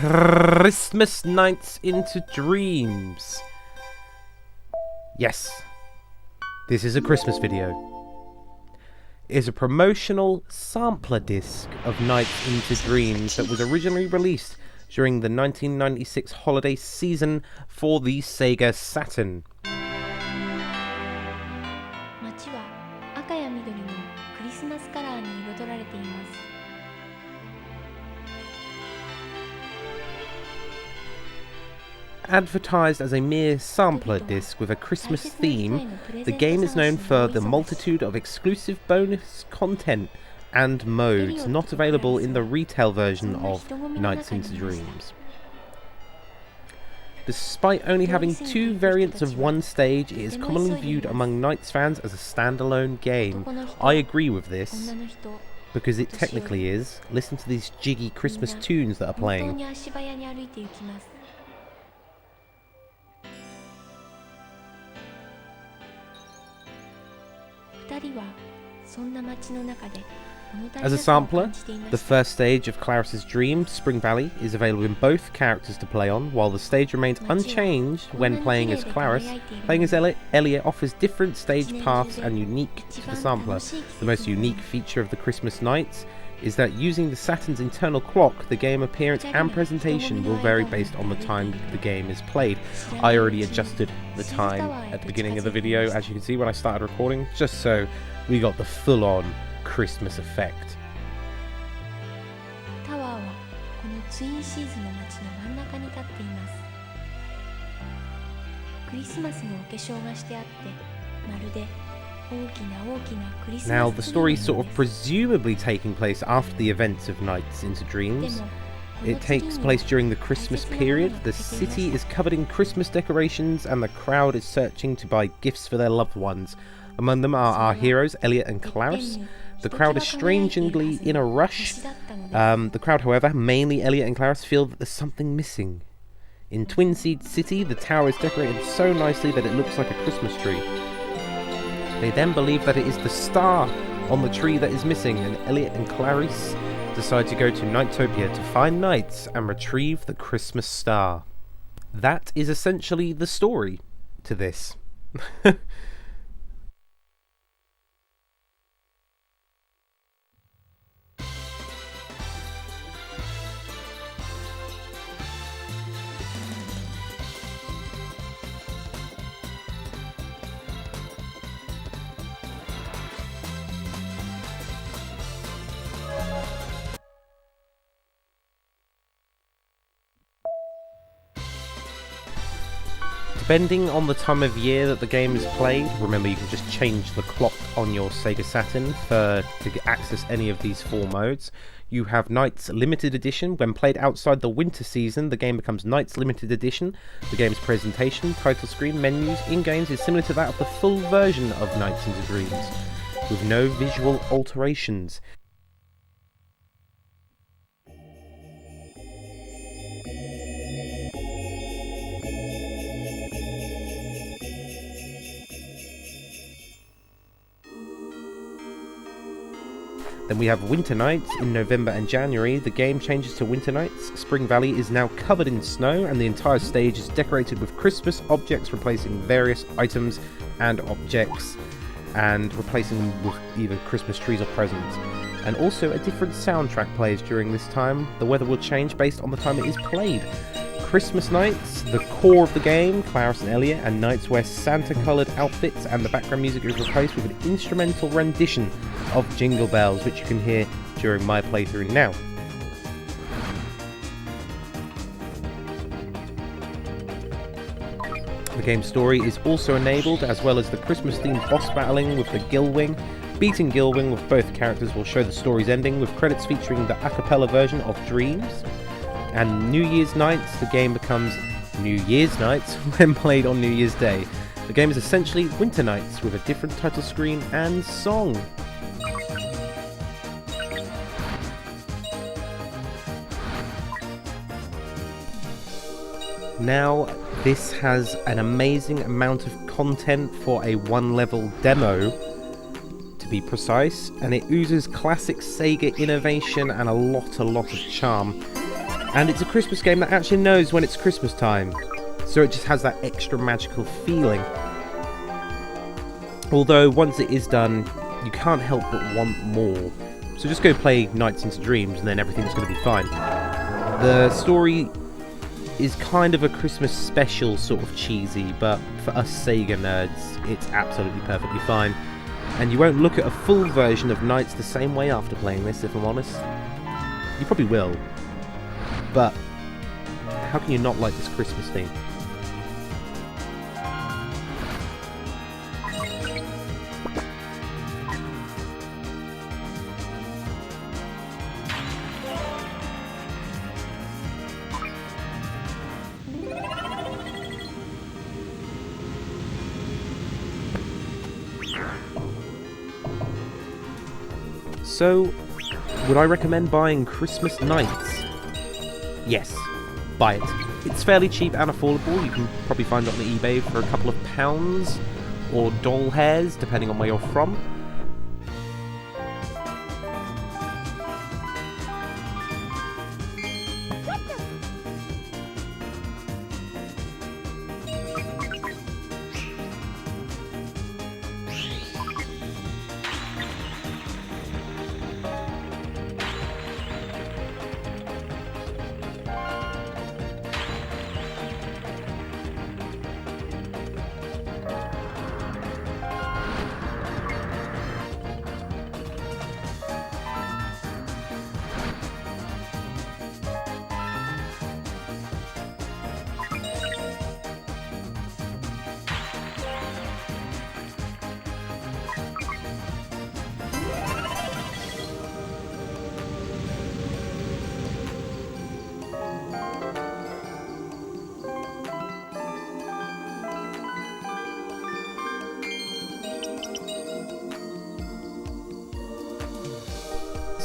Christmas Nights into Dreams. Yes, this is a Christmas video. It is a promotional sampler disc of Nights into Dreams that was originally released during the 1996 holiday season for the Sega Saturn. Advertised as a mere sampler disc with a Christmas theme, the game is known for the multitude of exclusive bonus content and modes not available in the retail version of Nights into Dreams. Despite only having two variants of one stage, it is commonly viewed among Nights fans as a standalone game. I agree with this, because it technically is. Listen to these jiggy Christmas tunes that are playing. As a sampler, the first stage of Claris's dream, Spring Valley, is available in both characters to play on, while the stage remains unchanged when playing as Claris. Playing as Elliot offers different stage paths and unique to the sampler. The most unique feature of the Christmas Nights is that using the Saturn's internal clock, the game appearance and presentation will vary based on the time the game is played. I already adjusted the time at the beginning of the video, as you can see when I started recording, just so we got the full-on Christmas effect. Now, the story is sort of presumably taking place after the events of Nights into Dreams. It takes place during the Christmas period. The city is covered in Christmas decorations and the crowd is searching to buy gifts for their loved ones. Among them are our heroes, Elliot and Claris. The crowd is strangely in a rush. The crowd, however, mainly Elliot and Claris, feel that there's something missing. In Twin Seed City, the tower is decorated so nicely that it looks like a Christmas tree. They then believe that it is the star on the tree that is missing, and Elliot and Clarice decide to go to Nightopia to find Nights and retrieve the Christmas star. That is essentially the story to this. Depending on the time of year that the game is played, remember you can just change the clock on your Sega Saturn to access any of these four modes. You have Nights Limited Edition. When played outside the winter season, the game becomes Nights Limited Edition. The game's presentation, title screen, menus, in-games is similar to that of the full version of Nights into Dreams, with no visual alterations. Then we have Winter Nights in November and January. The game changes to Winter Nights. Spring Valley is now covered in snow and the entire stage is decorated with Christmas objects, replacing various items and objects and replacing them with either Christmas trees or presents. And also a different soundtrack plays during this time. The weather will change based on the time it is played. Christmas Nights, the core of the game, Claris and Elliot, and Nights wear Santa-coloured outfits, and the background music is replaced with an instrumental rendition of Jingle Bells, which you can hear during my playthrough now. The game's story is also enabled, as well as the Christmas-themed boss battling with the Gilwing. Beating Gilwing with both characters will show the story's ending, with credits featuring the a cappella version of Dreams. And New Year's Nights, the game becomes New Year's Nights when played on New Year's Day. The game is essentially Winter Nights with a different title screen and song. Now, this has an amazing amount of content for a one-level demo, to be precise, and it oozes classic Sega innovation and a lot of charm. And it's a Christmas game that actually knows when it's Christmas time, so it just has that extra magical feeling. Although once it is done, you can't help but want more. So just go play Nights into Dreams and then everything's going to be fine. The story is kind of a Christmas special, sort of cheesy, but for us Sega nerds, it's absolutely perfectly fine. And you won't look at a full version of Nights the same way after playing this, if I'm honest. You probably will. But how can you not like this Christmas theme? So, would I recommend buying Christmas Nights? Yes, buy it. It's fairly cheap and affordable. You can probably find it on eBay for a couple of pounds, or doll hairs, depending on where you're from.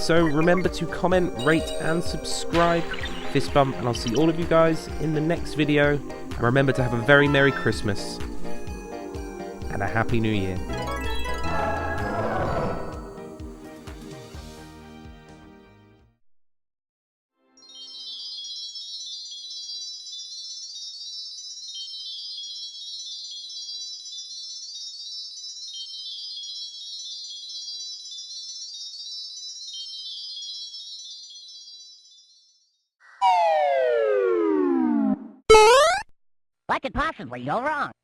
So remember to comment, rate and subscribe. Fist bump, and I'll see all of you guys in the next video. And remember to have a very Merry Christmas and a Happy New Year. What could possibly go wrong?